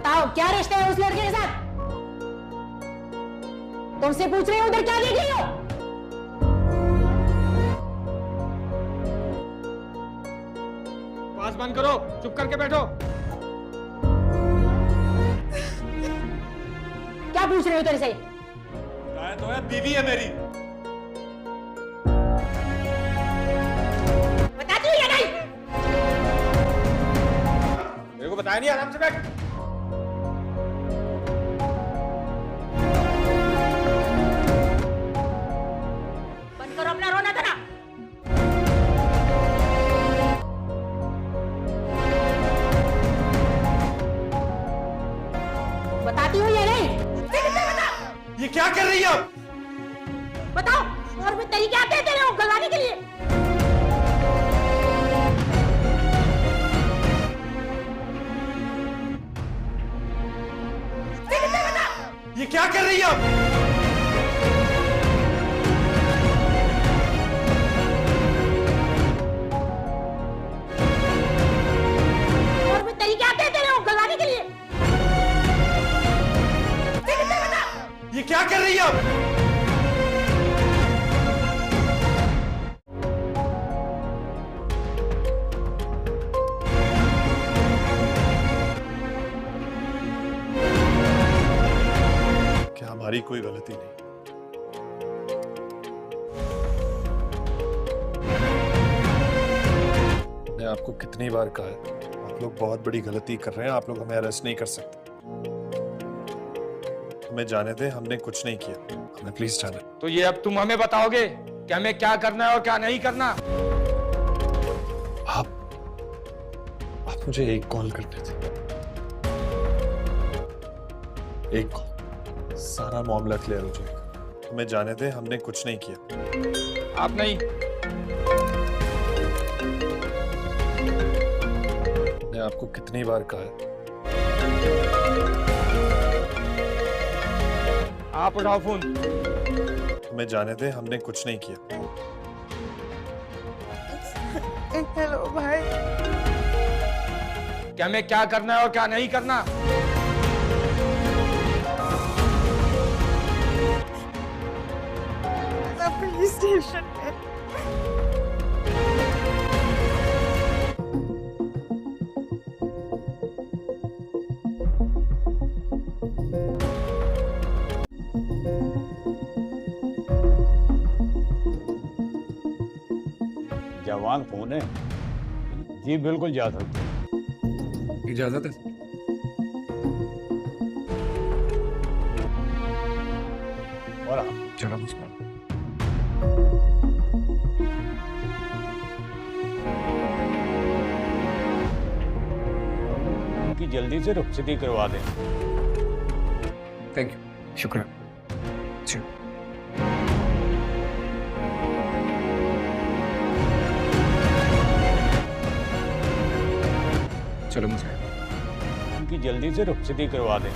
بتاؤ کیا رشتہ ہے اس لڑکے کے ساتھ؟ تم سے پوچھ رہی ہوں ادھر کیا دیکھ رہی ہو؟ آواز بند کرو، چپ کر کے بیٹھو۔ کیا پوچھ رہی ہو تیرے سے؟ بتایا تو ہے بیوی ہے میری۔ بتاتی ہوں یا نہیں؟ میرے کو بتایا نہیں، آرام سے بیٹھ۔ بند کرو اپنا رونا تھا نا۔ بتاتی ہوں یا نہیں؟ یہ کیا کر رہی ہو؟ بتاؤ، اور میں طریقے آتے ہیں تیرے کو گلوانے کے لیے؟ یہ کیا کر رہی ہو؟ اور میں طریقے آتے ہیں تیرے کو گلوانے کے لیے؟ یہ کیا کر رہی ہو؟ کیا ہماری کوئی غلطی نہیں؟ میں آپ کو کتنی بار کہا ہے، آپ لوگ بہت بڑی غلطی کر رہے ہیں، آپ لوگ ہمیں اریسٹ نہیں کر سکتے۔ ہمیں جانے دیں، ہم نے کچھ نہیں کیا، ہمیں پلیز جانے دیں۔ تو یہ اب تم ہمیں بتاؤ گے کہ ہمیں کیا کرنا ہے اور کیا نہیں کرنا؟ آپ مجھے ایک کال کرنے تھے، ایک کال، سارا معاملہ کلیئر ہو جائے گا۔ ہمیں جانے دیں، ہم نے کچھ نہیں کیا۔ آپ نہیں، میں آپ کو کتنی بار کہا ہے، آپ اٹھاؤ فون۔ ہمیں جانے دیں، ہم نے کچھ نہیں کیا۔ ہیلو بھائی، کہ ہمیں کیا کرنا ہے اور کیا نہیں کرنا؟ پولیس اسٹیشن ہے۔ جوان کون ہے؟ جی بالکل جا سکتے ہیں۔ اجازت ہے؟ اور آپ چلو مسکرا۔ ان کی جلدی سے رخصتی کروا دیں۔ تھینک یو، شکریہ۔ چلو مجھے ان کی جلدی سے رخصتی کروا دیں۔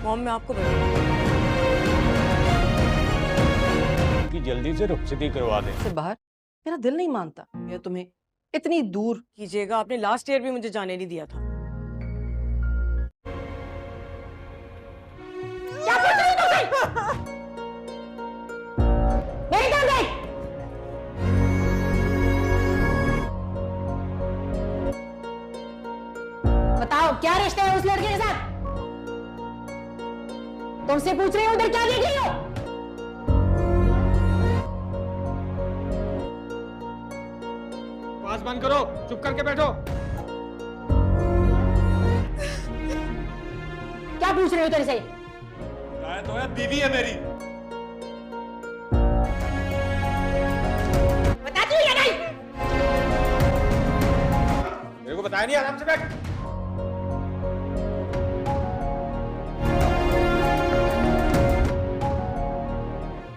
موم میں آپ کو ان کی جلدی سے رخصتی کروا دیں۔ سے باہر میرا دل نہیں مانتا، میں تمہیں اتنی دور کیجیے گا۔ آپ نے لاسٹ ایئر بھی مجھے جانے نہیں دیا تھا۔ کیا پوچھ رہی ہو تم سے؟ میری جان دیکھ۔ بتاؤ کیا رشتہ ہے اس لڑکے کے ساتھ؟ تم سے پوچھ رہی ہوں ادھر کیا دیکھ رہی ہو؟ آواز بند کرو، چپ کر کے بیٹھو۔ کیا پوچھ رہی ہو تیرے سے؟ بتایا تو ہے بیوی ہے میری۔ بتاتی ہوں یا نہیں؟ میرے کو بتایا نہیں، آرام سے بیٹھ۔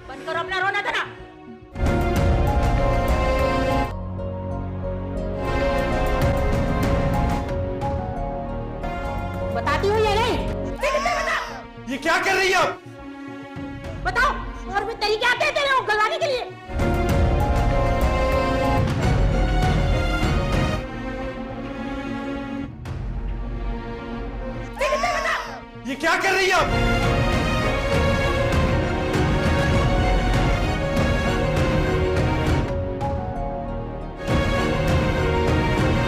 بند کرو اپنا رونا تھا نا۔ بتاتی ہوں یا نہیں؟ یہ کیا کر رہی ہو؟ بتاؤ، اور میں طریقے آتے ہیں تیرے کو گلوانے کے لیے؟ ये क्या कर रही है आप?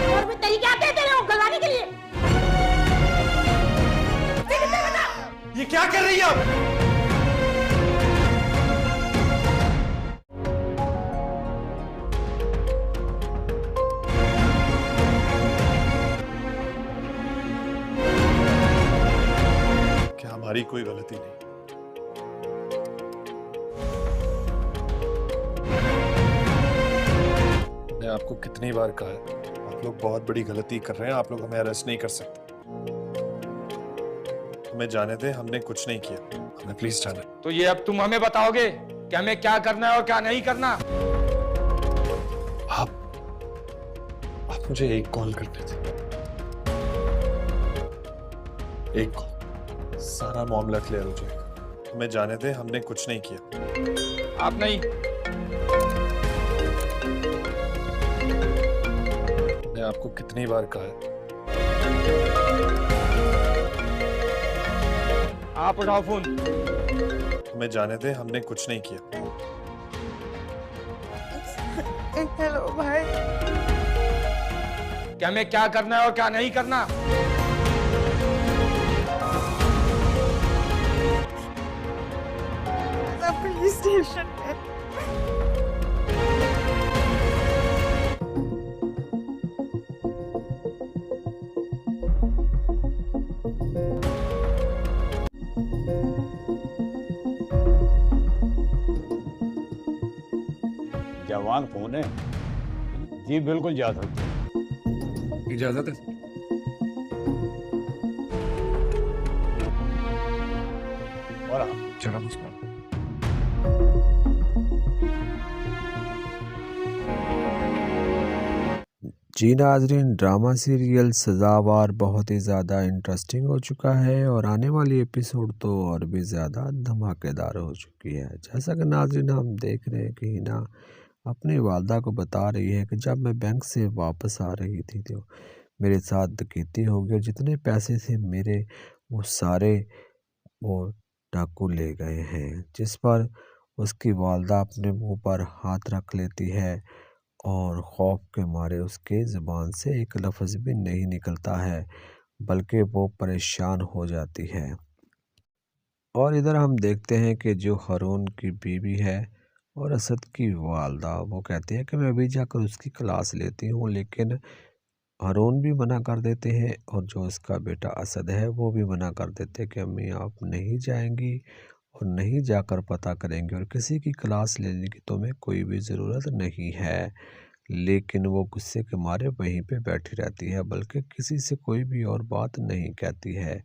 और मैं तरीके आते हैं तेरे को गलवाने के लिए। ये क्या कर रही है आप? क्या हमारी कोई गलती नहीं? मैंने आपको कितनी बार कहा है, आप लोग बहुत बड़ी गलती कर रहे हैं, आप लोग हमें अरेस्ट नहीं कर सकते। हमें जाने दे, हमने कुछ नहीं किया, हमें प्लीज जाने। तो ये अब तुम हमें बताओगे कि हमें क्या करना है और क्या नहीं करना? आप मुझे एक कॉल करने थे, एक कॉल, सारा मामला क्लियर हो जाएगा। हमें जाने दे, हमने कुछ नहीं किया। आप नहीं। मैंने आपको कितनी बार कहा है, आप उठाओ फोन। हमें जाने दे, हमने कुछ नहीं किया। हेलो भाई। कि हमें क्या करना है और क्या नहीं करना? पुलिस स्टेशन है। जवान कौन है? जी बिल्कुल जा सकते हैं। इजाजत है। और आप? चलो मुझको। जी नाजरीन, ड्रामा सीरियल सज़ावार बहुत ही ज़्यादा इंटरेस्टिंग हो चुका है और आने वाली एपिसोड तो और भी ज़्यादा धमाकेदार हो चुकी है। जैसा कि नाजरीन हम देख रहे हैं कि हिना अपनी वालदा को बता रही है कि जब मैं बैंक से वापस आ रही थी तो मेरे साथ डकैती हो गई और जितने पैसे थे मेरे वो सारे वो डाकू ले गए हैं। जिस पर उसकी वालदा अपने मुंह पर हाथ रख लेती है और खौफ के मारे उसके ज़ुबान से एक लफ्ज़ भी नहीं निकलता है, बल्कि वो परेशान हो जाती है। और इधर हम देखते हैं कि जो हारून की बीवी है और असद की वालदा, वो कहती है कि मैं अभी जाकर उसकी क्लास लेती हूँ, लेकिन हारून भी मना कर देते हैं और जो उसका बेटा असद है वो भी मना कर देते हैं कि अम्मी आप नहीं जाएंगी और नहीं जाकर पता करेंगे और किसी की क्लास लेने की तुम्हें कोई भी ज़रूरत नहीं है। लेकिन वो गुस्से के मारे वहीं पे बैठी रहती है, बल्कि किसी से कोई भी और बात नहीं कहती है।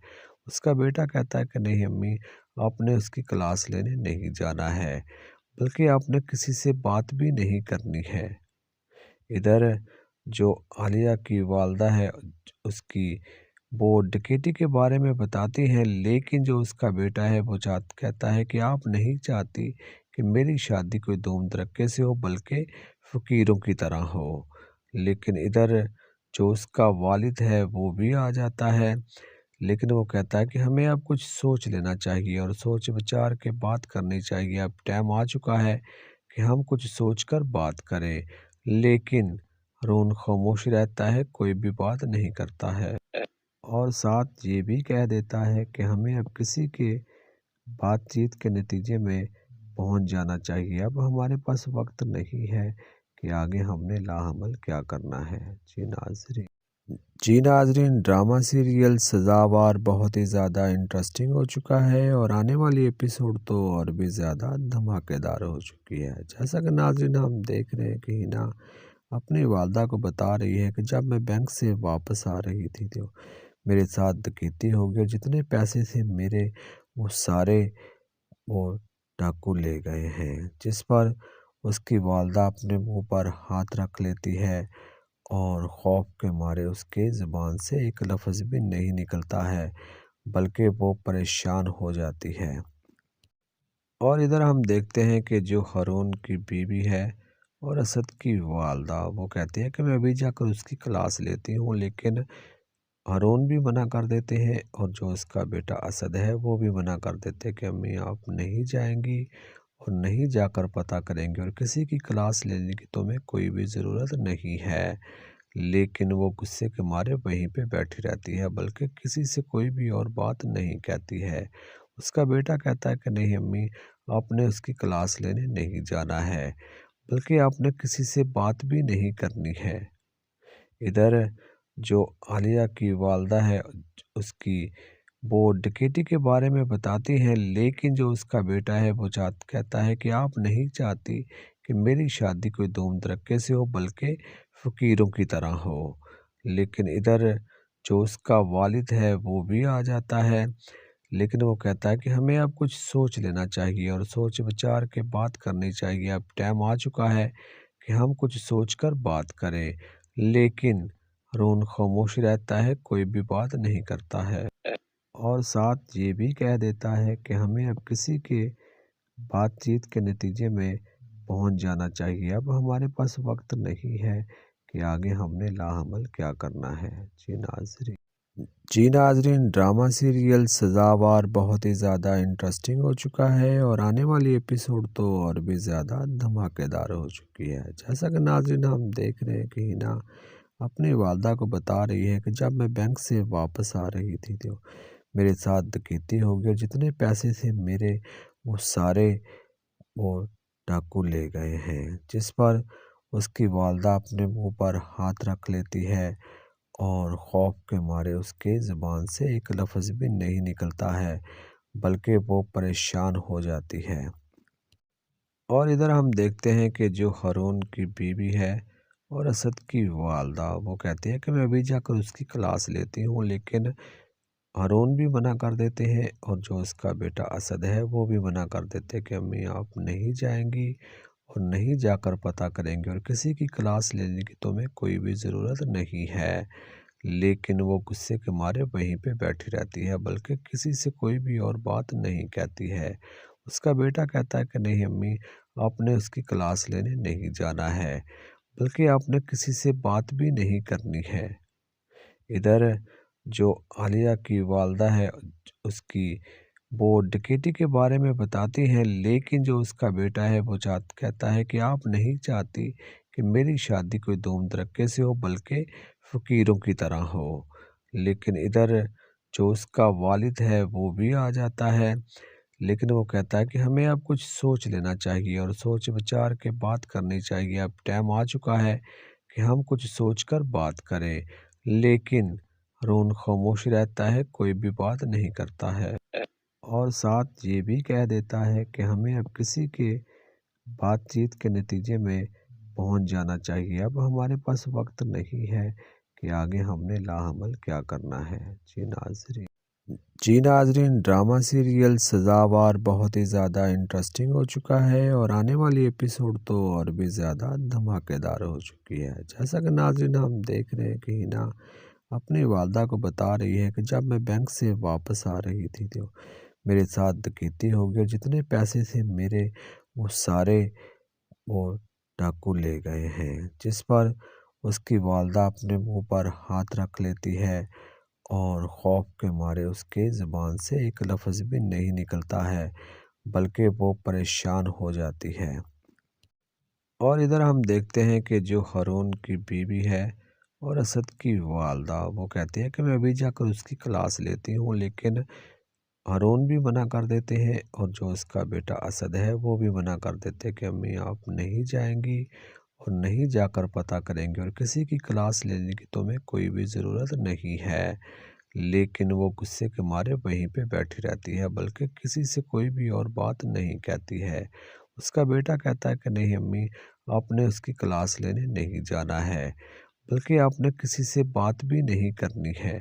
उसका बेटा कहता है कि नहीं अम्मी, आपने उसकी क्लास लेने नहीं जाना है, बल्कि आपने किसी से बात भी नहीं करनी है। इधर जो आलिया की वालदा है उसकी, वो डकैती के बारे में बताती हैं, लेकिन जो उसका बेटा है वो कहता है कि आप नहीं चाहती कि मेरी शादी कोई धूम धड़क्के से हो, बल्कि फ़कीरों की तरह हो। लेकिन इधर जो उसका वालिद है वो भी आ जाता है, लेकिन वो कहता है कि हमें अब कुछ सोच लेना चाहिए और सोच विचार के बात करनी चाहिए। अब टाइम आ चुका है कि हम कुछ सोचकर बात करें। लेकिन हारून खामोश रहता है, कोई भी बात नहीं करता है और साथ ये भी कह देता है कि हमें अब किसी के बातचीत के नतीजे में पहुंच जाना चाहिए। अब हमारे पास वक्त नहीं है कि आगे हमने लाहमल क्या करना है। जी नाजरीन, ड्रामा सीरियल सज़ावार बहुत ही ज़्यादा इंटरेस्टिंग हो चुका है और आने वाली एपिसोड तो और भी ज़्यादा धमाकेदार हो चुकी है। जैसा कि नाजरीन हम देख रहे हैं कि हिना अपनी वालदा को बता रही है कि जब मैं बैंक से वापस आ रही थी तो मेरे साथ डकैती हो गई और जितने पैसे थे मेरे वो सारे वो डाकू ले गए हैं। जिस पर उसकी वालदा अपने मुंह पर हाथ रख लेती है और खौफ के मारे उसके ज़ुबान से एक लफ्ज़ भी नहीं निकलता है, बल्कि वो परेशान हो जाती है। और इधर हम देखते हैं कि जो हारून की बीवी है और असद की वालदा, वो कहती है कि मैं अभी जाकर उसकी क्लास लेती हूँ, लेकिन हारून भी मना कर देते हैं और जो उसका बेटा असद है वो भी मना कर देते हैं कि अम्मी आप नहीं जाएंगी और नहीं जाकर पता करेंगे और किसी की क्लास लेने की तुम्हें कोई भी ज़रूरत नहीं है। लेकिन वो गुस्से के मारे वहीं पे बैठी रहती है, बल्कि किसी से कोई भी और बात नहीं कहती है। उसका बेटा कहता है कि नहीं अम्मी, आपने उसकी क्लास लेने नहीं जाना है, बल्कि आपने किसी से बात भी नहीं करनी है। इधर जो आलिया की वालदा है उसकी वो डकैती के बारे में बताती हैं, लेकिन जो उसका बेटा है वो कहता है कि आप नहीं चाहती कि मेरी शादी कोई धूम धड़क्के से हो, बल्कि फ़कीरों की तरह हो। लेकिन इधर जो उसका वालिद है वो भी आ जाता है, लेकिन वो कहता है कि हमें अब कुछ सोच लेना चाहिए और सोच विचार के बात करनी चाहिए। अब टाइम आ चुका है कि हम कुछ सोचकर बात करें। लेकिन हारून खामोश रहता है, कोई भी बात नहीं करता है और साथ ये भी कह देता है कि हमें अब किसी के बातचीत के नतीजे में पहुंच जाना चाहिए। अब हमारे पास वक्त नहीं है कि आगे हमने लाहमल क्या करना है। जी नाज़रीन, ड्रामा सीरियल सज़ावार बहुत ही ज़्यादा इंटरेस्टिंग हो चुका है और आने वाली एपिसोड तो और भी ज़्यादा धमाकेदार हो चुकी है। जैसा कि नाज़रीन हम देख रहे हैं कि हिना अपनी वालदा को बता रही है कि जब मैं बैंक से वापस आ रही थी तो मेरे साथ डकैती हो गई और जितने पैसे थे मेरे वो सारे वो डाकू ले गए हैं। जिस पर उसकी वालदा अपने मुंह पर हाथ रख लेती है और खौफ के मारे उसके ज़ुबान से एक लफ्ज़ भी नहीं निकलता है, बल्कि वो परेशान हो जाती है। और इधर हम देखते हैं कि जो हारून की बीवी है और असद की वालदा वो कहती है कि मैं अभी जाकर उसकी क्लास लेती हूँ, लेकिन हारून भी मना कर देते हैं और जो उसका बेटा असद है वो भी मना कर देते हैं कि अम्मी आप नहीं जाएंगी और नहीं जाकर पता करेंगे और किसी की क्लास लेने की तुम्हें कोई भी ज़रूरत नहीं है। लेकिन वो गुस्से के मारे वहीं पे बैठी रहती है, बल्कि किसी से कोई भी और बात नहीं कहती है। उसका बेटा कहता है कि नहीं अम्मी, आपने उसकी क्लास लेने नहीं जाना है, बल्कि आपने किसी से बात भी नहीं करनी है। इधर जो आलिया की वालदा है उसकी वो डकैती के बारे में बताती हैं, लेकिन जो उसका बेटा है वो कहता है कि आप नहीं चाहती कि मेरी शादी कोई धूम धड़क्के से हो, बल्कि फ़कीरों की तरह हो। लेकिन इधर जो उसका वालिद है वो भी आ जाता है, लेकिन वो कहता है कि हमें अब कुछ सोच लेना चाहिए और सोच विचार के बात करनी चाहिए। अब टाइम आ चुका है कि हम कुछ सोचकर बात करें। लेकिन हारून खामोश रहता है, कोई भी बात नहीं करता है और साथ ये भी कह देता है कि हमें अब किसी के बातचीत के नतीजे में पहुंच जाना चाहिए। अब हमारे पास वक्त नहीं है कि आगे हमने लाहमल क्या करना है। जी नाज़रीन, ड्रामा सीरियल सज़ावार बहुत ही ज़्यादा इंटरेस्टिंग हो चुका है और आने वाली एपिसोड तो और भी ज़्यादा धमाकेदार हो चुकी है। जैसा कि नाज़रीन हम देख रहे हैं कि हिना अपनी वालदा को बता रही है कि जब मैं बैंक से वापस आ रही थी तो मेरे साथ डकैती हो गई और जितने पैसे थे मेरे वो सारे वो डाकू ले गए हैं। जिस पर उसकी वालदा अपने मुंह पर हाथ रख लेती है और खौफ के मारे उसके ज़ुबान से एक लफ्ज़ भी नहीं निकलता है, बल्कि वो परेशान हो जाती है। और इधर हम देखते हैं कि जो हारून की बीवी है और असद की वालदा वो कहती है कि मैं अभी जाकर उसकी क्लास लेती हूँ, लेकिन हारून भी मना कर देते हैं और जो उसका बेटा असद है वो भी मना कर देते हैं कि अम्मी आप नहीं जाएंगी और नहीं जाकर पता करेंगे और किसी की क्लास लेने की तुम्हें कोई भी ज़रूरत नहीं है। लेकिन वो गुस्से के मारे वहीं पे बैठी रहती है, बल्कि किसी से कोई भी और बात नहीं कहती है। उसका बेटा कहता है कि नहीं अम्मी, आपने उसकी क्लास लेने नहीं जाना है, बल्कि आपने किसी से बात भी नहीं करनी है।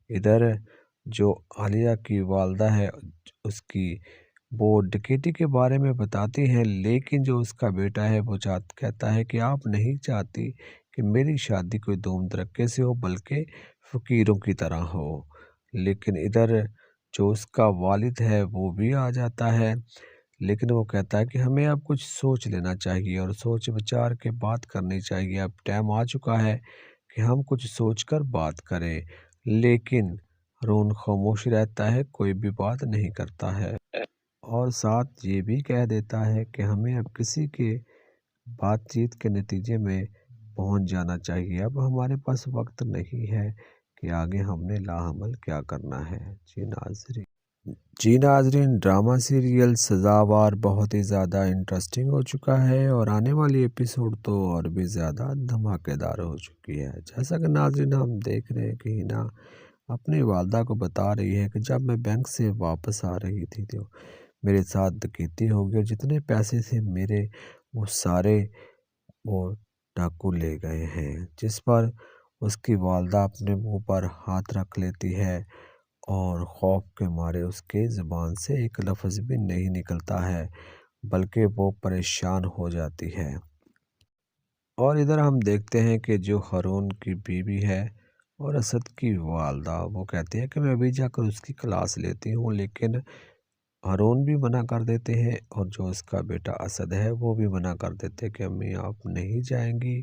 इधर जो आलिया की वालदा है उसकी वो डकैती के बारे में बताती हैं, लेकिन जो उसका बेटा है वो कहता है कि आप नहीं चाहती कि मेरी शादी कोई धूम धड़क्के से हो, बल्कि फ़कीरों की तरह हो। लेकिन इधर जो उसका वालिद है वो भी आ जाता है, लेकिन वो कहता है कि हमें अब कुछ सोच लेना चाहिए और सोच विचार के बात करनी चाहिए। अब टाइम आ चुका है कि हम कुछ सोचकर बात करें। लेकिन हारून खामोश रहता है, कोई भी बात नहीं करता है और साथ ये भी कह देता है कि हमें अब किसी के बातचीत के नतीजे में पहुंच जाना चाहिए। अब हमारे पास वक्त नहीं है कि आगे हमने लाहमल क्या करना है। जी नाज़रीन, ड्रामा सीरियल सज़ावार बहुत ही ज़्यादा इंटरेस्टिंग हो चुका है और आने वाली एपिसोड तो और भी ज़्यादा धमाकेदार हो चुकी है। जैसा कि नाज़रीन हम देख रहे हैं कि हिना अपनी वालदा को बता रही है कि जब मैं बैंक से वापस आ रही थी तो मेरे साथ डकैती हो गई और जितने पैसे थे मेरे वो सारे वो डाकू ले गए हैं। जिस पर उसकी वालदा अपने मुंह पर हाथ रख लेती है और खौफ के मारे उसके ज़ुबान से एक लफ्ज़ भी नहीं निकलता है, बल्कि वो परेशान हो जाती है। और इधर हम देखते हैं कि जो हारून की बीवी है और असद की वालदा, वो कहती है कि मैं अभी जाकर उसकी क्लास लेती हूँ, लेकिन हारून भी मना कर देते हैं और जो उसका बेटा असद है वो भी मना कर देते हैं कि अम्मी आप नहीं जाएंगी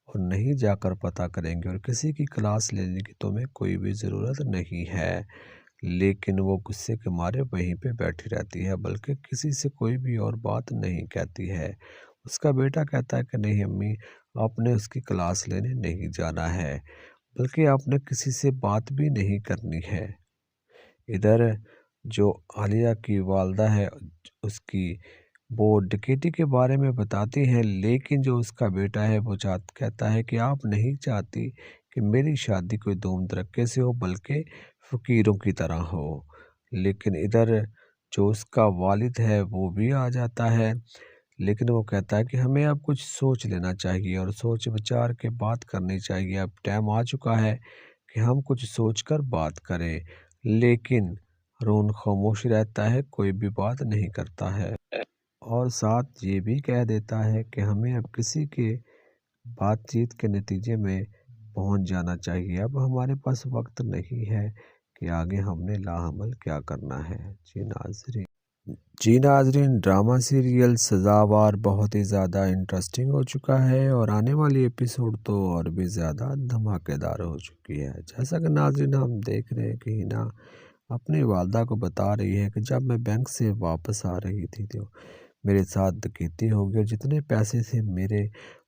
और नहीं जाकर पता करेंगे और किसी की क्लास लेने की तुम्हें कोई भी ज़रूरत नहीं है। लेकिन वो गुस्से के मारे वहीं पे बैठी रहती है, बल्कि किसी से कोई भी और बात नहीं कहती है। उसका बेटा कहता है कि नहीं अम्मी, आपने उसकी क्लास लेने नहीं जाना है, बल्कि आपने किसी से बात भी नहीं करनी है। इधर जो आलिया की वालदा है उसकी वो डकैती के बारे में बताती हैं, लेकिन जो उसका बेटा है वो कहता है कि आप नहीं चाहती कि मेरी शादी कोई धूम धड़क्के से हो, बल्कि फ़कीरों की तरह हो। लेकिन इधर जो उसका वालिद है वो भी आ जाता है, लेकिन वो कहता है कि हमें अब कुछ सोच लेना चाहिए और सोच विचार के बात करनी चाहिए। अब टाइम आ चुका है कि हम कुछ सोचकर बात करें। लेकिन हारून खामोश रहता है, कोई भी बात नहीं करता है और साथ ये भी कह देता है कि हमें अब किसी के बातचीत के नतीजे में पहुंच जाना चाहिए। अब हमारे पास वक्त नहीं है कि आगे हमने लाहमल क्या करना है। जी नाज़रीन, ड्रामा सीरियल सज़ावार बहुत ही ज़्यादा इंटरेस्टिंग हो चुका है और आने वाली एपिसोड तो और भी ज़्यादा धमाकेदार हो चुकी है। जैसा कि नाज़रीन हम देख रहे हैं कि हिना अपनी वालदा को बता रही है कि जब मैं बैंक से वापस आ रही थी तो मेरे साथ डकैती हो गई और जितने पैसे थे मेरे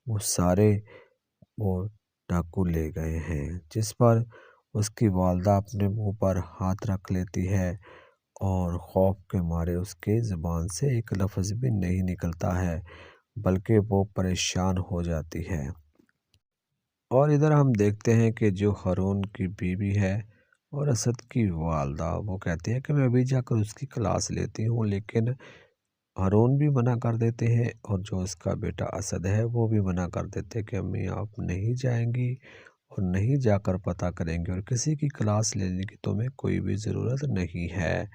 वो सारे वो डाकू ले गए हैं। जिस पर उसकी वालदा अपने मुंह पर हाथ रख लेती है और खौफ के मारे उसके ज़ुबान से एक लफ्ज़ भी नहीं निकलता है, बल्कि वो परेशान हो जाती है। और इधर हम देखते हैं कि जो हारून की बीवी है और असद की वालदा, वो कहती है कि मैं अभी जाकर उसकी क्लास लेती हूँ, लेकिन हारून भी मना कर देते हैं और जो उसका बेटा असद है वो भी मना कर देते हैं कि अम्मी आप नहीं जाएंगी और नहीं जाकर पता करेंगे और किसी की क्लास लेने की तुम्हें कोई भी ज़रूरत नहीं है।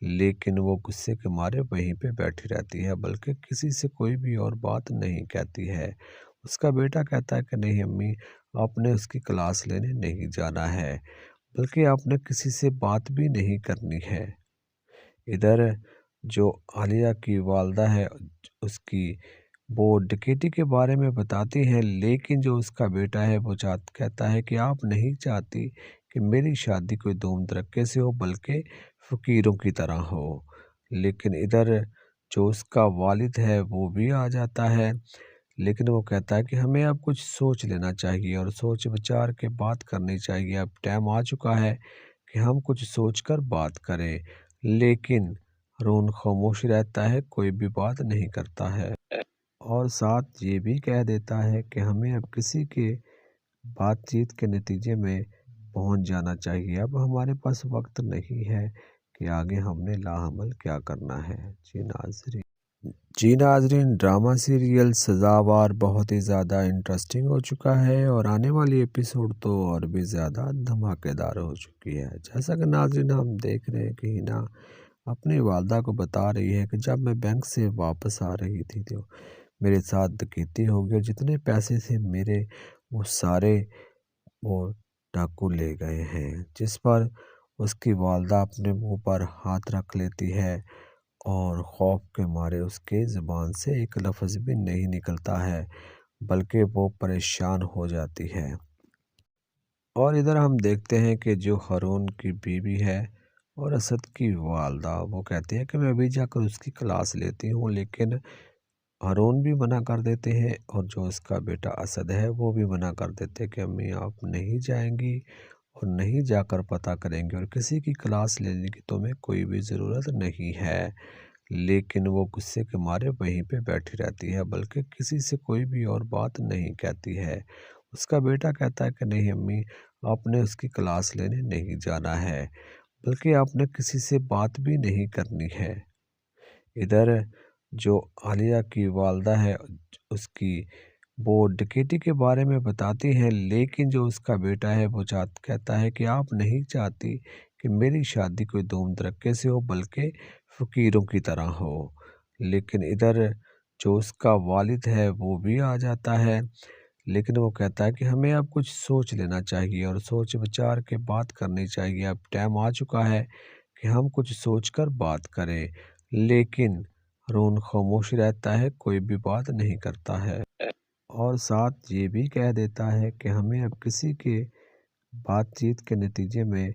लेकिन वो गुस्से के मारे वहीं पे बैठी रहती है, बल्कि किसी से कोई भी और बात नहीं कहती है। उसका बेटा कहता है कि नहीं अम्मी, आपने उसकी क्लास लेने नहीं जाना है, बल्कि आपने किसी से बात भी नहीं करनी है। इधर जो आलिया की वालदा है उसकी वो डकैती के बारे में बताती हैं, लेकिन जो उसका बेटा है वो कहता है कि आप नहीं चाहती कि मेरी शादी कोई धूम धड़क्के से हो, बल्कि फ़कीरों की तरह हो। लेकिन इधर जो उसका वालिद है वो भी आ जाता है, लेकिन वो कहता है कि हमें अब कुछ सोच लेना चाहिए और सोच विचार के बात करनी चाहिए। अब टाइम आ चुका है कि हम कुछ सोचकर बात करें। लेकिन हारून खामोश रहता है, कोई भी बात नहीं करता है और साथ ये भी कह देता है कि हमें अब किसी के बातचीत के नतीजे में पहुंच जाना चाहिए। अब हमारे पास वक्त नहीं है कि आगे हमने लाहमल क्या करना है। जी नाज़रीन, ड्रामा सीरियल सज़ावार बहुत ही ज़्यादा इंटरेस्टिंग हो चुका है और आने वाली एपिसोड तो और भी ज़्यादा धमाकेदार हो चुकी है। जैसा कि नाज़रीन हम देख रहे हैं कि हिना अपनी वालदा को बता रही है कि जब मैं बैंक से वापस आ रही थी तो मेरे साथ डकैती हो गई और जितने पैसे थे मेरे वो सारे वो डाकू ले गए हैं। जिस पर उसकी वालदा अपने मुंह पर हाथ रख लेती है और खौफ के मारे उसके ज़ुबान से एक लफ्ज़ भी नहीं निकलता है, बल्कि वो परेशान हो जाती है। اور ادھر ہم دیکھتے ہیں کہ جو ہارون کی بیوی ہے اور اسد کی والدہ وہ کہتی ہے کہ میں ابھی جا کر اس کی کلاس لیتی ہوں، لیکن ہارون بھی منع کر دیتے ہیں اور جو اس کا بیٹا اسد ہے وہ بھی منع کر دیتے کہ امی آپ نہیں جائیں گی اور نہیں جا کر پتہ کریں گے اور کسی کی کلاس لینے کی تمہیں کوئی بھی ضرورت نہیں ہے، لیکن وہ غصے کے مارے وہیں پہ بیٹھی رہتی ہے بلکہ کسی سے کوئی بھی اور بات نہیں کہتی ہے۔ اس کا بیٹا کہتا ہے کہ نہیں امی آپ نے اس کی کلاس لینے نہیں جانا ہے بلکہ آپ نے کسی سے بات بھی نہیں کرنی ہے۔ ادھر جو عالیہ کی والدہ ہے اس کی وہ ڈکیتی کے بارے میں بتاتی ہیں، لیکن جو اس کا بیٹا ہے وہ کہتا ہے کہ آپ نہیں چاہتی کہ میری شادی کوئی دھوم دھڑکے سے ہو بلکہ فقیروں کی طرح ہو، لیکن ادھر جو اس کا والد ہے وہ بھی آ جاتا ہے، لیکن وہ کہتا ہے کہ ہمیں اب کچھ سوچ لینا چاہیے اور سوچ بچار کے بات کرنی چاہیے، اب ٹائم آ چکا ہے کہ ہم کچھ سوچ کر بات کریں، لیکن ہارون خاموش رہتا ہے، کوئی بھی بات نہیں کرتا ہے اور ساتھ یہ بھی کہہ دیتا ہے کہ ہمیں اب کسی کے بات چیت کے نتیجے میں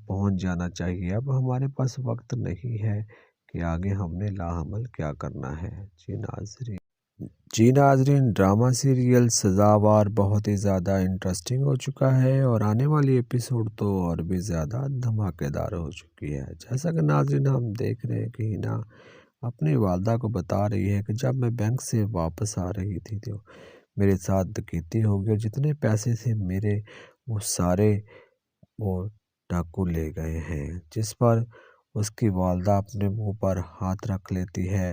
پہنچ جانا چاہیے، اب ہمارے پاس وقت نہیں ہے کہ آگے ہم نے لاحمل کیا کرنا ہے۔ جی ناظرین ڈرامہ سیریل سزاوار بہت ہی زیادہ انٹرسٹنگ ہو چکا ہے اور آنے والی ایپیسوڈ تو اور بھی زیادہ دھماکے دار ہو چکی ہے۔ جیسا کہ ناظرین ہم دیکھ رہے ہیں کہ ہینا اپنی والدہ کو بتا رہی ہے کہ جب میں بینک سے واپس آ رہی تھی تو میرے ساتھ ڈکیتی ہو گئی اور جتنے پیسے تھے میرے وہ سارے وہ ڈاکو لے گئے ہیں، جس پر اس کی والدہ اپنے منہ پر ہاتھ رکھ لیتی ہے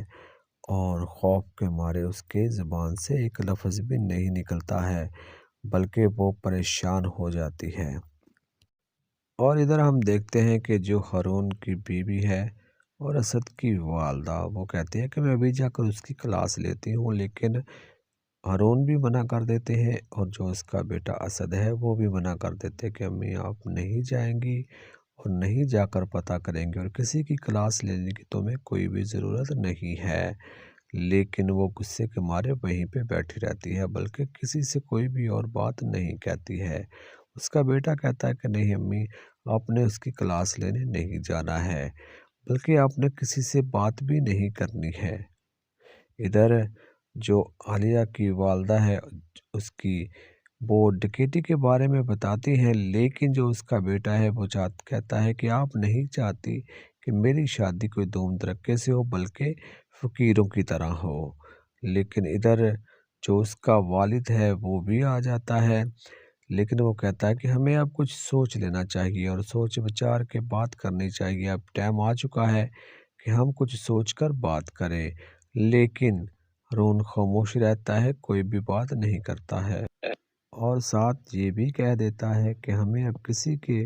اور خوف کے مارے اس کے زبان سے ایک لفظ بھی نہیں نکلتا ہے بلکہ وہ پریشان ہو جاتی ہے۔ اور ادھر ہم دیکھتے ہیں کہ جو ہارون کی بیوی ہے اور اسد کی والدہ وہ کہتی ہے کہ میں ابھی جا کر اس کی کلاس لیتی ہوں، لیکن ہارون بھی منع کر دیتے ہیں اور جو اس کا بیٹا اسد ہے وہ بھی منع کر دیتے کہ امی آپ نہیں جائیں گی اور نہیں جا کر پتہ کریں گے اور کسی کی کلاس لینے کی تمہیں کوئی بھی ضرورت نہیں ہے، لیکن وہ غصے کے مارے وہیں پہ بیٹھی رہتی ہے بلکہ کسی سے کوئی بھی اور بات نہیں کہتی ہے۔ اس کا بیٹا کہتا ہے کہ نہیں امی آپ نے اس کی کلاس لینے نہیں جانا ہے بلکہ آپ نے کسی سے بات بھی نہیں کرنی ہے۔ ادھر جو عالیہ کی والدہ ہے اس کی وہ ڈکیتی کے بارے میں بتاتی ہیں، لیکن جو اس کا بیٹا ہے وہ کہتا ہے کہ آپ نہیں چاہتی کہ میری شادی کوئی دھوم دھڑکے سے ہو بلکہ فقیروں کی طرح ہو، لیکن ادھر جو اس کا والد ہے وہ بھی آ جاتا ہے، لیکن وہ کہتا ہے کہ ہمیں اب کچھ سوچ لینا چاہیے اور سوچ بچار کے بات کرنی چاہیے، اب ٹائم آ چکا ہے کہ ہم کچھ سوچ کر بات کریں، لیکن ہارون خاموش رہتا ہے، کوئی بھی بات نہیں کرتا ہے اور ساتھ یہ بھی کہہ دیتا ہے کہ ہمیں اب کسی کے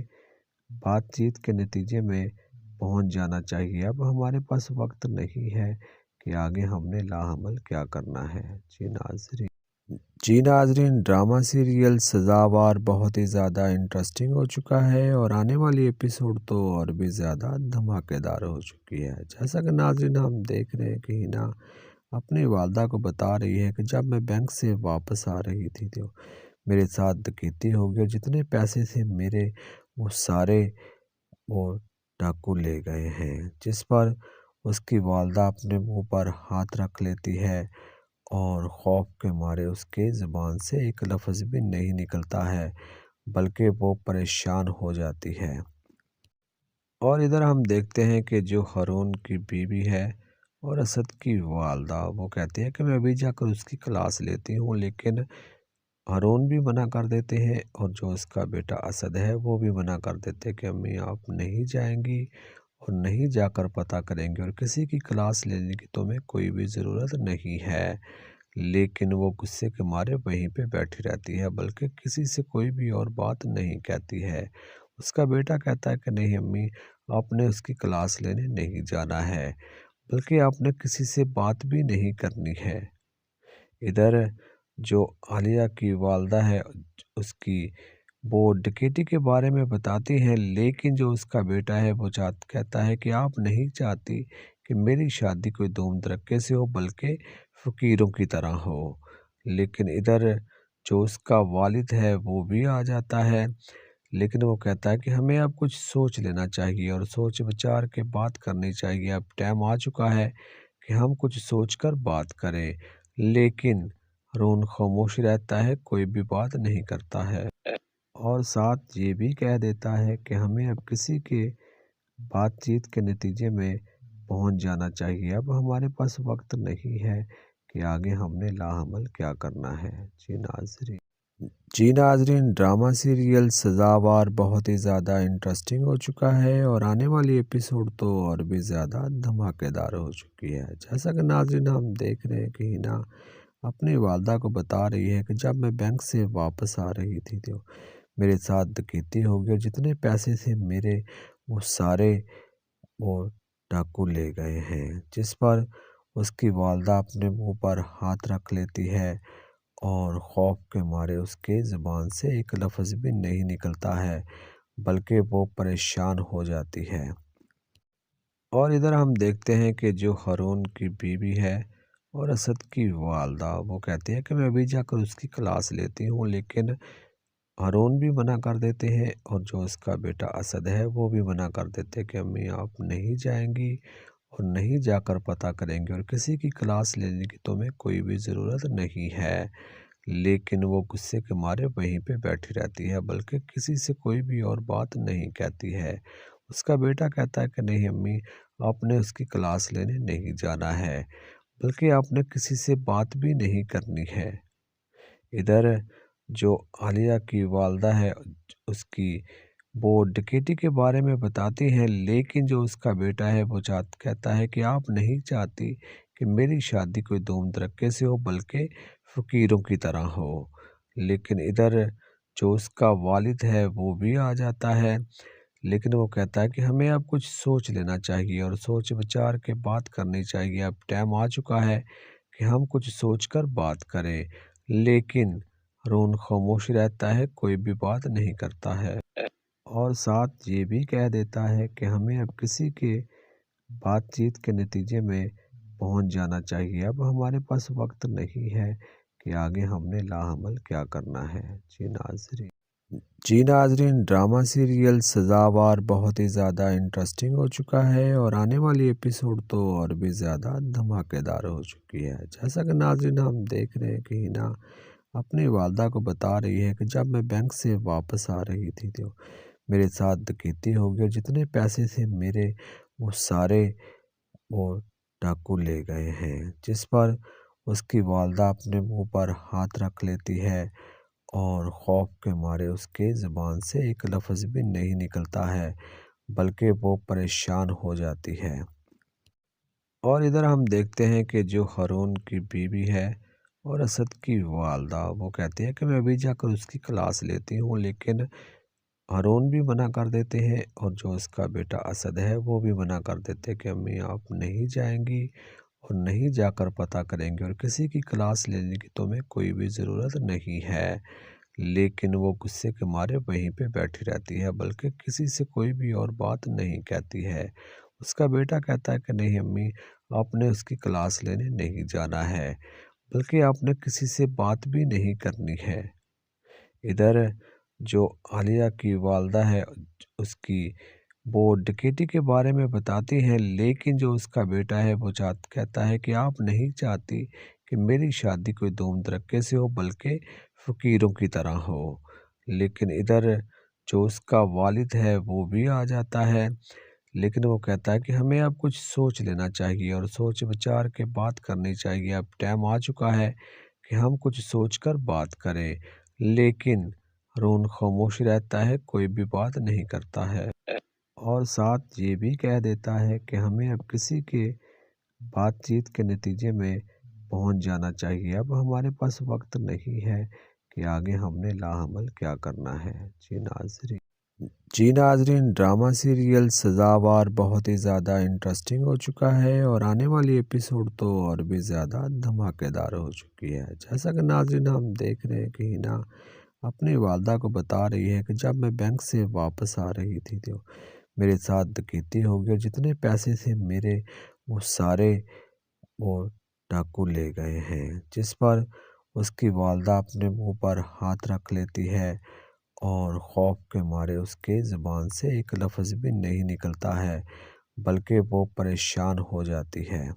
بات چیت کے نتیجے میں پہنچ جانا چاہیے، اب ہمارے پاس وقت نہیں ہے کہ آگے ہم نے لاحمل کیا کرنا ہے۔ جی ناظرین ڈرامہ سیریل سزاوار بہت ہی زیادہ انٹرسٹنگ ہو چکا ہے اور آنے والی ایپیسوڈ تو اور بھی زیادہ دھماکے دار ہو چکی ہے۔ جیسا کہ ناظرین ہم دیکھ رہے ہیں کہ ہینا اپنی والدہ کو بتا رہی ہے کہ جب میں بینک سے واپس آ رہی تھی تو میرے ساتھ ڈکیتی ہو گئی اور جتنے پیسے تھے میرے وہ سارے وہ ڈاکو لے گئے ہیں، جس پر اس کی والدہ اپنے منہ پر ہاتھ رکھ لیتی ہے اور خوف کے مارے اس کے زبان سے ایک لفظ بھی نہیں نکلتا ہے بلکہ وہ پریشان ہو جاتی ہے۔ اور ادھر ہم دیکھتے ہیں کہ جو ہارون کی بیوی ہے اور اسد کی والدہ وہ کہتی ہے کہ میں ابھی جا کر اس کی کلاس لیتی ہوں، لیکن ہارون بھی منع کر دیتے ہیں اور جو اس کا بیٹا اسد ہے وہ بھی منع کر دیتے کہ امی آپ نہیں جائیں گی اور نہیں جا کر پتہ کریں گے اور کسی کی کلاس لینے کی تمہیں کوئی بھی ضرورت نہیں ہے، لیکن وہ غصے کے مارے وہیں پہ بیٹھی رہتی ہے بلکہ کسی سے کوئی بھی اور بات نہیں کہتی ہے۔ اس کا بیٹا کہتا ہے کہ نہیں امی آپ نے اس کی کلاس لینے نہیں جانا ہے بلکہ آپ نے کسی سے بات بھی نہیں کرنی ہے۔ ادھر جو عالیہ کی والدہ ہے اس کی وہ ڈکیتی کے بارے میں بتاتی ہیں، لیکن جو اس کا بیٹا ہے وہ کہتا ہے کہ آپ نہیں چاہتی کہ میری شادی کوئی دھوم دھڑکے سے ہو بلکہ فقیروں کی طرح ہو، لیکن ادھر جو اس کا والد ہے وہ بھی آ جاتا ہے، लेकिन वो कहता है कि हमें अब कुछ सोच लेना चाहिए और सोच विचार के बात करनी चाहिए। अब टाइम आ चुका है कि हम कुछ सोचकर बात करें, लेकिन रोन खामोश रहता है, कोई भी बात नहीं करता है और साथ ये भी कह देता है कि हमें अब किसी के बातचीत के नतीजे में पहुंच जाना चाहिए। अब हमारे पास वक्त नहीं है कि आगे हमने लाअमल क्या करना है। जी नाज़रीन, ड्रामा सीरियल सज़ावार बहुत ही ज़्यादा इंटरेस्टिंग हो चुका है और आने वाली एपिसोड तो और भी ज़्यादा धमाकेदार हो चुकी है। जैसा कि नाज़रीन हम देख रहे हैं कि हिना अपनी वालदा को बता रही है कि जब मैं बैंक से वापस आ रही थी तो मेरे साथ डकैती हो गई और जितने पैसे थे मेरे वो सारे वो डाकू ले गए हैं। जिस पर उसकी वालदा अपने मुंह पर हाथ रख लेती है और खौफ के मारे उसके ज़ुबान से एक लफ्ज़ भी नहीं निकलता है, बल्कि वो परेशान हो जाती है। और इधर हम देखते हैं कि जो हारून की बीवी है और असद की वालदा, वो कहती है कि मैं अभी जाकर उसकी क्लास लेती हूँ, लेकिन हारून भी मना कर देते हैं और जो उसका बेटा असद है वो भी मना कर देते हैं कि अम्मी आप नहीं जाएंगी और नहीं जाकर पता करेंगे और किसी की क्लास लेने की तुम्हें कोई भी ज़रूरत नहीं है। लेकिन वो गुस्से के मारे वहीं पे बैठी रहती है, बल्कि किसी से कोई भी और बात नहीं कहती है। उसका बेटा कहता है कि नहीं अम्मी, आपने उसकी क्लास लेने नहीं जाना है, बल्कि आपने किसी से बात भी नहीं करनी है। इधर जो आलिया की वालदा है उसकी वो डकैती के बारे में बताती हैं, लेकिन जो उसका बेटा है वो कहता है कि आप नहीं चाहती कि मेरी शादी कोई धूम धड़क्के से हो, बल्कि फ़कीरों की तरह हो। लेकिन इधर जो उसका वालिद है वो भी आ जाता है, लेकिन वो कहता है कि हमें अब कुछ सोच लेना चाहिए और सोच विचार के बात करनी चाहिए। अब टाइम आ चुका है कि हम कुछ सोचकर बात करें, लेकिन रोन खामोश रहता है, कोई भी बात नहीं करता है और साथ ये भी कह देता है कि हमें अब किसी के बातचीत के नतीजे में पहुंच जाना चाहिए। अब हमारे पास वक्त नहीं है कि आगे हमने लाअमल क्या करना है। जी नाज़रीन, ड्रामा सीरियल सज़ावार बहुत ही ज़्यादा इंटरेस्टिंग हो चुका है और आने वाली एपिसोड तो और भी ज़्यादा धमाकेदार हो चुकी है। जैसा कि नाज़रीन हम देख रहे हैं कि हिना अपनी वालदा को बता रही है कि जब मैं बैंक से वापस आ रही थी तो मेरे साथ डकैती हो गई और जितने पैसे थे मेरे वो सारे वो डाकू ले गए हैं। जिस पर उसकी वालदा अपने मुंह पर हाथ रख लेती है और खौफ के मारे उसके ज़ुबान से एक लफ्ज़ भी नहीं निकलता है, बल्कि वो परेशान हो जाती है। और इधर हम देखते हैं कि जो हारून की बीवी है और असद की वालदा, वो कहती है कि मैं अभी जाकर उसकी क्लास लेती हूँ, लेकिन हारून भी मना कर देते हैं और जो उसका बेटा असद है वो भी मना कर देते हैं कि अम्मी आप नहीं जाएंगी और नहीं जाकर पता करेंगे और किसी की क्लास लेने की तुम्हें कोई भी ज़रूरत नहीं है। लेकिन वो गुस्से के मारे वहीं पे बैठी रहती है, बल्कि किसी से कोई भी और बात नहीं कहती है। उसका बेटा कहता है कि नहीं अम्मी, आपने उसकी क्लास लेने नहीं जाना है, बल्कि आपने किसी से बात भी नहीं करनी है। इधर जो आलिया की वालदा है उसकी वो डकैती के बारे में बताती हैं, लेकिन जो उसका बेटा है वो कहता है कि आप नहीं चाहती कि मेरी शादी कोई धूम धड़क्के से हो, बल्कि फ़कीरों की तरह हो। लेकिन इधर जो उसका वालिद है वो भी आ जाता है, लेकिन वो कहता है कि हमें अब कुछ सोच लेना चाहिए और सोच विचार के बात करनी चाहिए। अब टाइम आ चुका है कि हम कुछ सोचकर बात करें, लेकिन रोन खामोश रहता है, कोई भी बात नहीं करता है और साथ ये भी कह देता है कि हमें अब किसी के बातचीत के नतीजे में पहुंच जाना चाहिए। अब हमारे पास वक्त नहीं है कि आगे हमने लाअमल क्या करना है। जी नाज़रीन, ड्रामा सीरियल सज़ावार बहुत ही ज़्यादा इंटरेस्टिंग हो चुका है और आने वाली एपिसोड तो और भी ज़्यादा धमाकेदार हो चुकी है। जैसा कि नाज़रीन हम देख रहे हैं कि हिना अपनी वालदा को बता रही है कि जब मैं बैंक से वापस आ रही थी तो मेरे साथ डकैती हो गई और जितने पैसे थे मेरे वो सारे वो डाकू ले गए हैं। जिस पर उसकी वालदा अपने मुंह पर हाथ रख लेती है اور خوف کے مارے اس کے زبان سے ایک لفظ بھی نہیں نکلتا ہے، بلکہ وہ پریشان ہو جاتی ہے۔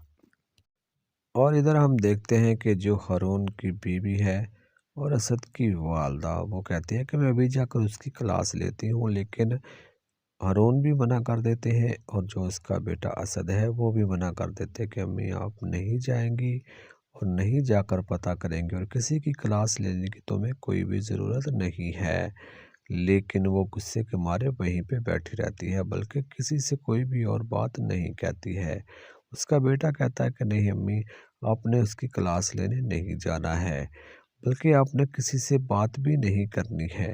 اور ادھر ہم دیکھتے ہیں کہ جو ہارون کی بیوی ہے اور اسد کی والدہ، وہ کہتی ہے کہ میں ابھی جا کر اس کی کلاس لیتی ہوں، لیکن ہارون بھی منع کر دیتے ہیں اور جو اس کا بیٹا اسد ہے وہ بھی منع کر دیتے کہ امی آپ نہیں جائیں گی اور نہیں جا کر پتہ کریں گے اور کسی کی کلاس لینے کی تمہیں کوئی بھی ضرورت نہیں ہے۔ لیکن وہ غصے کے مارے وہیں پہ بیٹھی رہتی ہے، بلکہ کسی سے کوئی بھی اور بات نہیں کہتی ہے۔ اس کا بیٹا کہتا ہے کہ نہیں امی، آپ نے اس کی کلاس لینے نہیں جانا ہے، بلکہ آپ نے کسی سے بات بھی نہیں کرنی ہے۔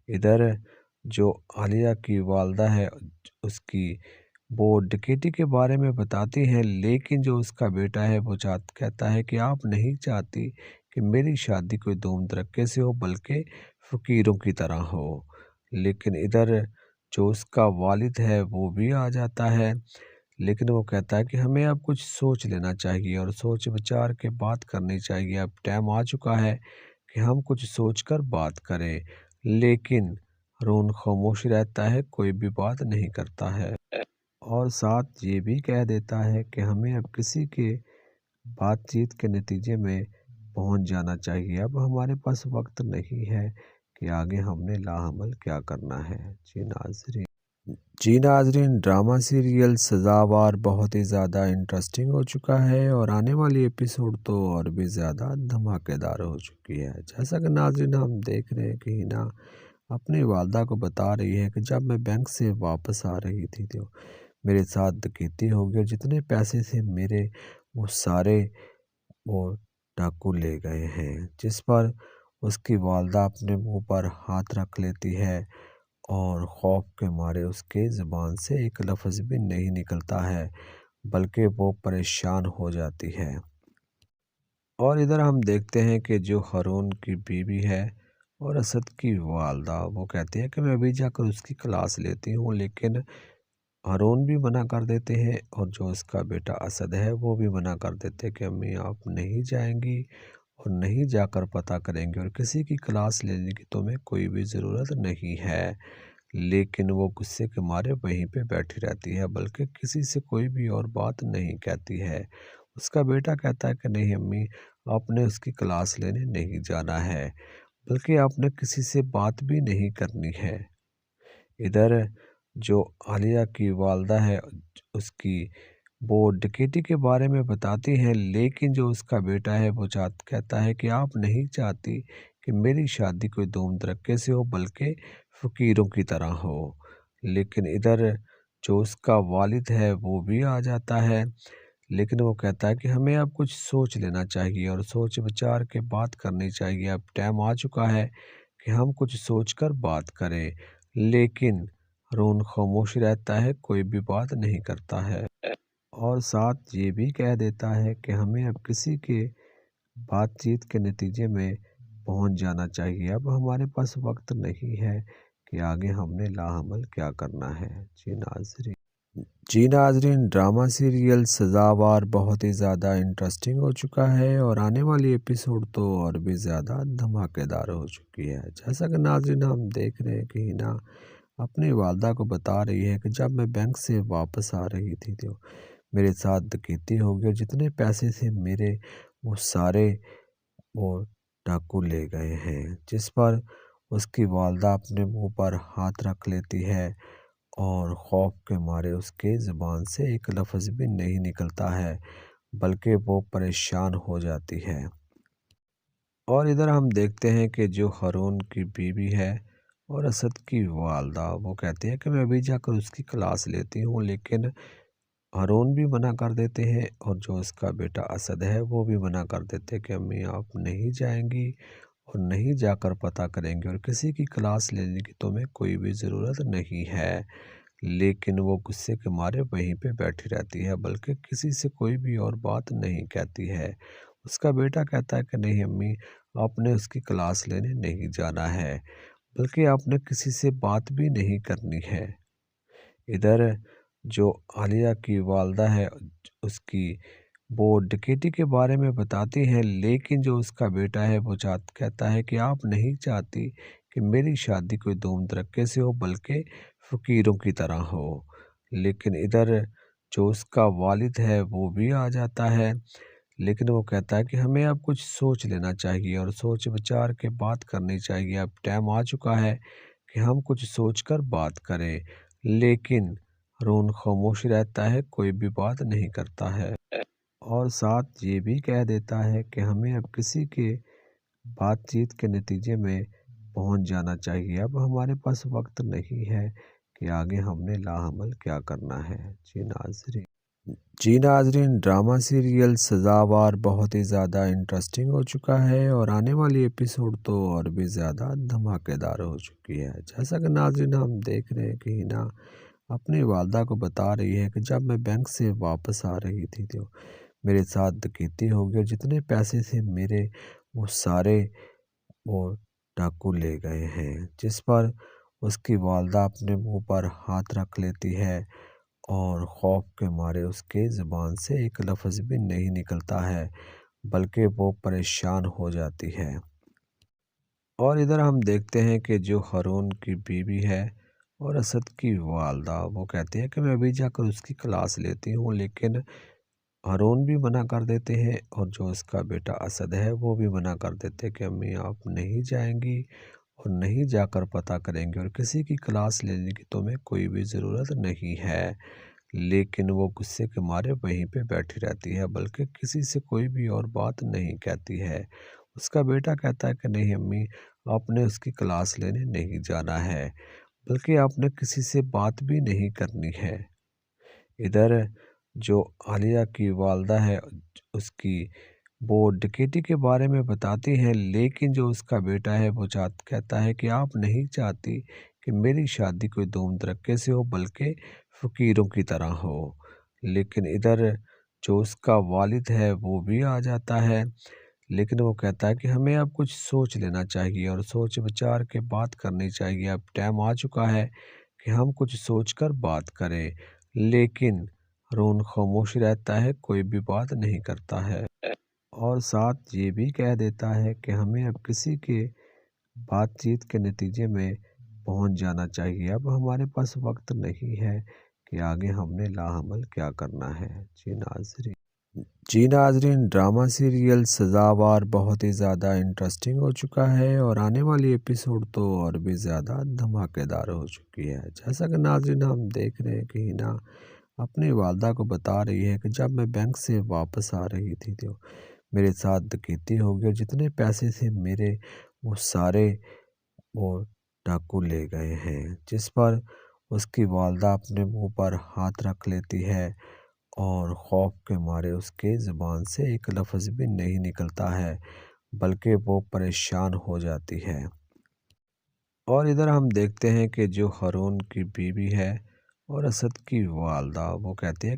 ادھر جو عالیہ کی والدہ ہے اس کی، وہ ڈکیتی کے بارے میں بتاتی ہیں، لیکن جو اس کا بیٹا ہے وہ کہتا ہے کہ آپ نہیں چاہتی کہ میری شادی کوئی دھوم دھڑکے سے ہو بلکہ فقیروں کی طرح ہو۔ لیکن ادھر جو اس کا والد ہے وہ بھی آ جاتا ہے، لیکن وہ کہتا ہے کہ ہمیں اب کچھ سوچ لینا چاہیے اور سوچ بچار کے بات کرنی چاہیے، اب ٹائم آ چکا ہے کہ ہم کچھ سوچ کر بات کریں۔ لیکن ہارون خاموش رہتا ہے، کوئی بھی بات نہیں کرتا ہے اور ساتھ یہ بھی کہہ دیتا ہے کہ ہمیں اب کسی کے بات چیت کے نتیجے میں پہنچ جانا چاہیے، اب ہمارے پاس وقت نہیں ہے کہ آگے ہم نے لاحمل کیا کرنا ہے۔ جی ناظرین، ڈرامہ سیریل سزاوار بہت ہی زیادہ انٹرسٹنگ ہو چکا ہے اور آنے والی ایپیسوڈ تو اور بھی زیادہ دھماکے دار ہو چکی ہے۔ جیسا کہ ناظرین ہم دیکھ رہے ہیں کہ ہینا اپنی والدہ کو بتا رہی ہے کہ جب میں بینک سے واپس آ رہی تھی تو میرے ساتھ ڈکیتی ہو گئی، جتنے پیسے تھے میرے وہ سارے وہ ڈاکو لے گئے ہیں، جس پر اس کی والدہ اپنے منہ پر ہاتھ رکھ لیتی ہے اور خوف کے مارے اس کے زبان سے ایک لفظ بھی نہیں نکلتا ہے، بلکہ وہ پریشان ہو جاتی ہے۔ اور ادھر ہم دیکھتے ہیں کہ جو ہارون کی بیوی ہے اور اسد کی والدہ، وہ کہتی ہے کہ میں ابھی جا کر اس کی کلاس لیتی ہوں، لیکن ہارون بھی منع کر دیتے ہیں اور جو اس کا بیٹا اسد ہے وہ بھی منع کر دیتے کہ امی آپ نہیں جائیں گی اور نہیں جا کر پتہ کریں گے اور کسی کی کلاس لینے کی تمہیں کوئی بھی ضرورت نہیں ہے۔ لیکن وہ غصے کے مارے وہیں پہ بیٹھی رہتی ہے، بلکہ کسی سے کوئی بھی اور بات نہیں کہتی ہے۔ اس کا بیٹا کہتا ہے کہ نہیں امی، آپ نے اس کی کلاس لینے نہیں جانا ہے، بلکہ آپ نے کسی سے بات بھی نہیں کرنی ہے۔ ادھر جو عالیہ کی والدہ ہے اس کی، وہ ڈکیتی کے بارے میں بتاتی ہیں، لیکن جو اس کا بیٹا ہے وہ کہتا ہے کہ آپ نہیں چاہتی کہ میری شادی کوئی دھوم دھڑکے سے ہو بلکہ فقیروں کی طرح ہو۔ لیکن ادھر جو اس کا والد ہے وہ بھی آ جاتا ہے، لیکن وہ کہتا ہے کہ ہمیں اب کچھ سوچ لینا چاہیے اور سوچ بچار کے بات کرنی چاہیے، اب ٹائم آ چکا ہے کہ ہم کچھ سوچ کر بات کریں۔ لیکن ہارون خاموش رہتا ہے، کوئی بھی بات نہیں کرتا ہے اور ساتھ یہ بھی کہہ دیتا ہے کہ ہمیں اب کسی کے بات چیت کے نتیجے میں پہنچ جانا چاہیے، اب ہمارے پاس وقت نہیں ہے کہ آگے ہم نے لاحمل کیا کرنا ہے۔ جی ناظرین، ڈرامہ سیریل سزاوار بہت ہی زیادہ انٹرسٹنگ ہو چکا ہے اور آنے والی ایپیسوڈ تو اور بھی زیادہ دھماکے دار ہو چکی ہے۔ جیسا کہ ناظرین ہم دیکھ رہے ہیں کہ ہینا اپنی والدہ کو بتا رہی ہے کہ جب میں بینک سے واپس آ رہی تھی تو میرے ساتھ ڈکیتی ہو گئی، جتنے پیسے تھے میرے وہ سارے وہ ڈاکو لے گئے ہیں، جس پر اس کی والدہ اپنے منہ پر ہاتھ رکھ لیتی ہے اور خوف کے مارے اس کے زبان سے ایک لفظ بھی نہیں نکلتا ہے، بلکہ وہ پریشان ہو جاتی ہے۔ اور ادھر ہم دیکھتے ہیں کہ جو ہارون کی بیوی ہے اور اسد کی والدہ، وہ کہتی ہے کہ میں ابھی جا کر اس کی کلاس لیتی ہوں، لیکن ہارون بھی منع کر دیتے ہیں اور جو اس کا بیٹا اسد ہے وہ بھی منع کر دیتے کہ امی آپ نہیں جائیں گی اور نہیں جا کر پتہ کریں گے اور کسی کی کلاس لینے کی تمہیں کوئی بھی ضرورت نہیں ہے۔ لیکن وہ غصے کے مارے وہیں پہ بیٹھی رہتی ہے، بلکہ کسی سے کوئی بھی اور بات نہیں کہتی ہے۔ اس کا بیٹا کہتا ہے کہ نہیں امی، آپ نے اس کی کلاس لینے نہیں جانا ہے، بلکہ آپ نے کسی سے بات بھی نہیں کرنی ہے۔ ادھر جو عالیہ کی والدہ ہے اس کی، وہ ڈکیتی کے بارے میں بتاتی ہیں، لیکن جو اس کا بیٹا ہے وہ کہتا ہے کہ آپ نہیں چاہتی کہ میری شادی کوئی धूम धड़क्के से हो बल्कि फ़कीरों की तरह हो। लेकिन इधर जो उसका वालिद है वो भी आ जाता है, लेकिन वो कहता है कि हमें अब कुछ सोच लेना चाहिए और सोच विचार के बात करनी चाहिए। अब टाइम आ चुका है कि हम कुछ सोचकर बात करें। लेकिन रोन खामोश रहता है, कोई भी बात नहीं करता है और साथ ये भी कह देता है कि हमें अब किसी के बातचीत के नतीजे में पहुंच जाना चाहिए। अब हमारे पास वक्त नहीं है कि आगे हमने लाहमल क्या करना है। जी नाज़रीन, ड्रामा सीरियल सज़ावार बहुत ही ज़्यादा इंटरेस्टिंग हो चुका है और आने वाली एपिसोड तो और भी ज़्यादा धमाकेदार हो चुकी है। जैसा कि नाज़रीन हम देख रहे हैं कि हिना अपनी वालदा को बता रही है कि जब मैं बैंक से वापस आ रही थी तो मेरे साथ डकैती हो गई और जितने पैसे थे मेरे वो सारे वो डाकू ले गए हैं। जिस पर उसकी वालदा अपने मुंह पर हाथ रख लेती है और खौफ के मारे उसके ज़ुबान से एक लफ्ज़ भी नहीं निकलता है, बल्कि वो परेशान हो जाती है। और इधर हम देखते हैं कि जो हारून की बीवी है और असद की वालदा वो कहती है कि मैं अभी जाकर उसकी क्लास लेती हूँ, लेकिन हारून भी मना कर देते हैं और जो उसका बेटा असद है वो भी मना कर देते हैं कि अम्मी आप नहीं जाएंगी और नहीं जाकर पता करेंगे और किसी की क्लास लेने की तुम्हें कोई भी ज़रूरत नहीं है। लेकिन वो गुस्से के मारे वहीं पे बैठी रहती है, बल्कि किसी से कोई भी और बात नहीं कहती है। उसका बेटा कहता है कि नहीं अम्मी, आपने उसकी क्लास लेने नहीं जाना है, बल्कि आपने किसी से बात भी नहीं करनी है। इधर जो आलिया की वालदा है उसकी वो डकैती के बारे में बताती हैं, लेकिन जो उसका बेटा है वो कहता है कि आप नहीं चाहती कि मेरी शादी कोई धूम धड़क्के से हो बल्कि फ़कीरों की तरह हो। लेकिन इधर जो उसका वालिद है वो भी आ जाता है, लेकिन वो कहता है कि हमें अब कुछ सोच लेना चाहिए और सोच विचार के बात करनी चाहिए। अब टाइम आ चुका है कि हम कुछ सोचकर बात करें। लेकिन रोन खामोश रहता है, कोई भी बात नहीं करता है और साथ ये भी कह देता है कि हमें अब किसी के बातचीत के नतीजे में पहुंच जाना चाहिए। अब हमारे पास वक्त नहीं है कि आगे हमने लाहमल क्या करना है। जी नाज़रीन, ड्रामा सीरियल सज़ावार बहुत ही ज़्यादा इंटरेस्टिंग हो चुका है और आने वाली एपिसोड तो और भी ज़्यादा धमाकेदार हो चुकी है। जैसा कि नाज़रीन हम देख रहे हैं कि हिना अपनी वालदा को बता रही है कि जब मैं बैंक से वापस आ रही थी तो मेरे साथ डकैती हो गई और जितने पैसे थे मेरे वो सारे वो डाकू ले गए हैं। जिस पर उसकी वालदा अपने मुंह पर हाथ रख लेती है और खौफ के मारे उसके ज़ुबान से एक लफ्ज़ भी नहीं निकलता है, बल्कि वो परेशान हो जाती है। और इधर हम देखते हैं कि जो हारून की बीवी है और असद की वालदा वो कहती है